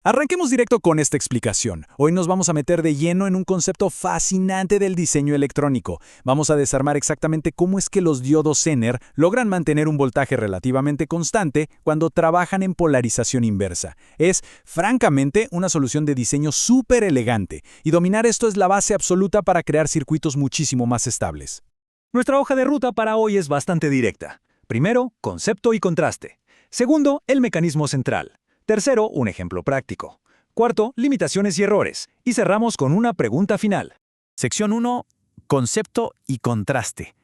Arranquemos directo con esta explicación. Hoy nos vamos a meter de lleno en un concepto fascinante del diseño electrónico. Vamos a desarmar exactamente cómo es que los diodos Zener logran mantener un voltaje relativamente constante cuando trabajan en polarización inversa. Es, francamente, una solución de diseño súper elegante, y dominar esto es la base absoluta para crear circuitos muchísimo más estables. Nuestra hoja de ruta para hoy es bastante directa. Primero, concepto y contraste. Segundo, el mecanismo central. Tercero, un ejemplo práctico. Cuarto, limitaciones y errores. Y cerramos con una pregunta final. Sección 1. Concepto y contraste.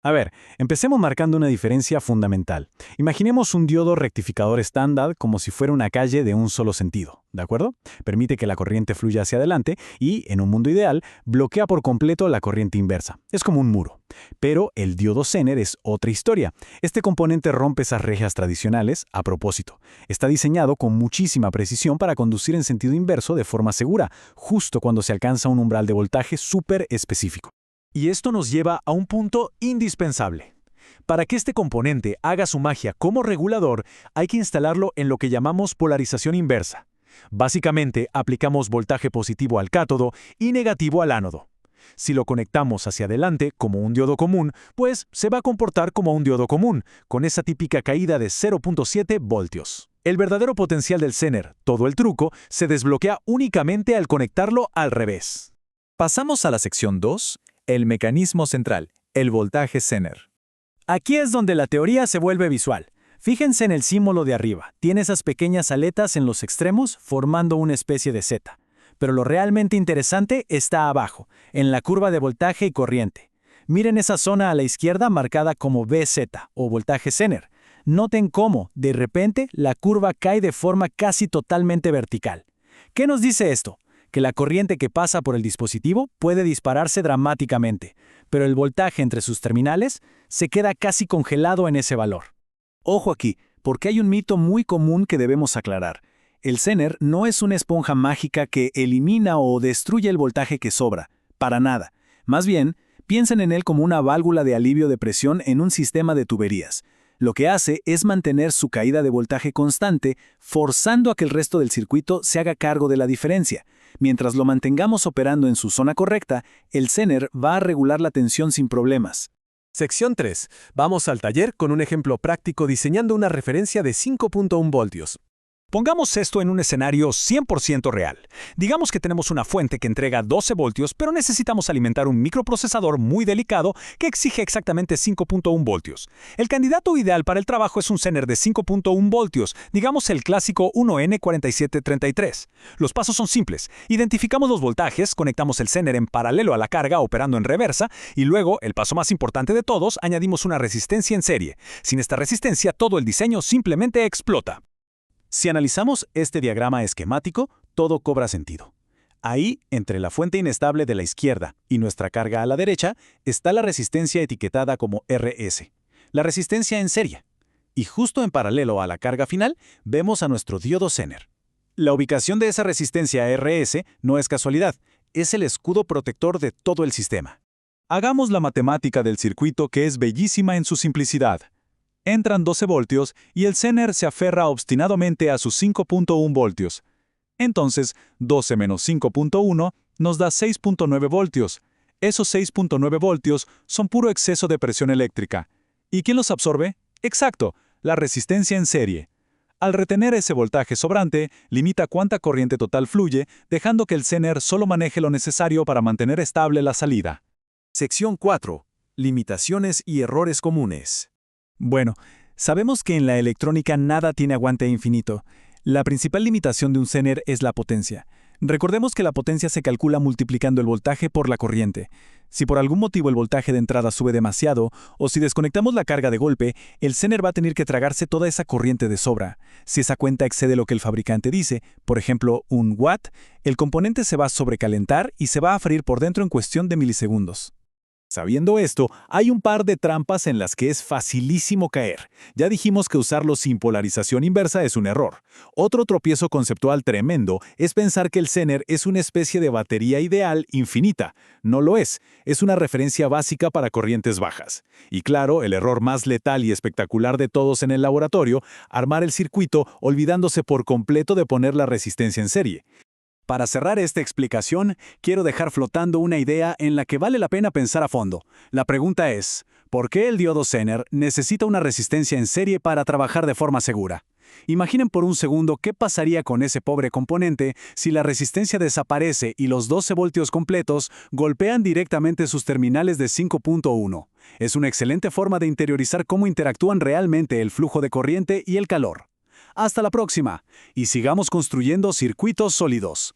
A ver, empecemos marcando una diferencia fundamental. Imaginemos un diodo rectificador estándar como si fuera una calle de un solo sentido, ¿de acuerdo? Permite que la corriente fluya hacia adelante y, en un mundo ideal, bloquea por completo la corriente inversa. Es como un muro. Pero el diodo Zener es otra historia. Este componente rompe esas rejas tradicionales a propósito. Está diseñado con muchísima precisión para conducir en sentido inverso de forma segura, justo cuando se alcanza un umbral de voltaje súper específico. Y esto nos lleva a un punto indispensable. Para que este componente haga su magia como regulador, hay que instalarlo en lo que llamamos polarización inversa. Básicamente, aplicamos voltaje positivo al cátodo y negativo al ánodo. Si lo conectamos hacia adelante como un diodo común, pues se va a comportar como un diodo común, con esa típica caída de 0.7 voltios. El verdadero potencial del Zener, todo el truco, se desbloquea únicamente al conectarlo al revés. Pasamos a la sección 2, el mecanismo central, el voltaje Zener. Aquí es donde la teoría se vuelve visual. Fíjense en el símbolo de arriba. Tiene esas pequeñas aletas en los extremos formando una especie de Z. Pero lo realmente interesante está abajo, en la curva de voltaje y corriente. Miren esa zona a la izquierda marcada como BZ o voltaje Zener. Noten cómo, de repente, la curva cae de forma casi totalmente vertical. ¿Qué nos dice esto? Que la corriente que pasa por el dispositivo puede dispararse dramáticamente, pero el voltaje entre sus terminales se queda casi congelado en ese valor. Ojo aquí, porque hay un mito muy común que debemos aclarar. El Zener no es una esponja mágica que elimina o destruye el voltaje que sobra, para nada. Más bien, piensen en él como una válvula de alivio de presión en un sistema de tuberías. Lo que hace es mantener su caída de voltaje constante, forzando a que el resto del circuito se haga cargo de la diferencia. Mientras lo mantengamos operando en su zona correcta, el Zener va a regular la tensión sin problemas. Sección 3. Vamos al taller con un ejemplo práctico diseñando una referencia de 5.1 voltios. Pongamos esto en un escenario 100% real. Digamos que tenemos una fuente que entrega 12 voltios, pero necesitamos alimentar un microprocesador muy delicado que exige exactamente 5.1 voltios. El candidato ideal para el trabajo es un Zener de 5.1 voltios, digamos el clásico 1N4733. Los pasos son simples. Identificamos los voltajes, conectamos el Zener en paralelo a la carga operando en reversa, y luego, el paso más importante de todos, añadimos una resistencia en serie. Sin esta resistencia, todo el diseño simplemente explota. Si analizamos este diagrama esquemático, todo cobra sentido. Ahí, entre la fuente inestable de la izquierda y nuestra carga a la derecha, está la resistencia etiquetada como RS, la resistencia en serie. Y justo en paralelo a la carga final, vemos a nuestro diodo Zener. La ubicación de esa resistencia RS no es casualidad, es el escudo protector de todo el sistema. Hagamos la matemática del circuito, que es bellísima en su simplicidad. Entran 12 voltios y el Zener se aferra obstinadamente a sus 5.1 voltios. Entonces, 12 menos 5.1 nos da 6.9 voltios. Esos 6.9 voltios son puro exceso de presión eléctrica. ¿Y quién los absorbe? Exacto, la resistencia en serie. Al retener ese voltaje sobrante, limita cuánta corriente total fluye, dejando que el Zener solo maneje lo necesario para mantener estable la salida. Sección 4. Limitaciones y errores comunes. Bueno, sabemos que en la electrónica nada tiene aguante infinito. La principal limitación de un Zener es la potencia. Recordemos que la potencia se calcula multiplicando el voltaje por la corriente. Si por algún motivo el voltaje de entrada sube demasiado, o si desconectamos la carga de golpe, el Zener va a tener que tragarse toda esa corriente de sobra. Si esa cuenta excede lo que el fabricante dice, por ejemplo, 1 watt, el componente se va a sobrecalentar y se va a freír por dentro en cuestión de milisegundos. Sabiendo esto, hay un par de trampas en las que es facilísimo caer. Ya dijimos que usarlo sin polarización inversa es un error. Otro tropiezo conceptual tremendo es pensar que el Zener es una especie de batería ideal infinita. No lo es una referencia básica para corrientes bajas. Y claro, el error más letal y espectacular de todos en el laboratorio, armar el circuito olvidándose por completo de poner la resistencia en serie. Para cerrar esta explicación, quiero dejar flotando una idea en la que vale la pena pensar a fondo. La pregunta es, ¿por qué el diodo Zener necesita una resistencia en serie para trabajar de forma segura? Imaginen por un segundo qué pasaría con ese pobre componente si la resistencia desaparece y los 12 voltios completos golpean directamente sus terminales de 5.1. Es una excelente forma de interiorizar cómo interactúan realmente el flujo de corriente y el calor. Hasta la próxima, y sigamos construyendo circuitos sólidos.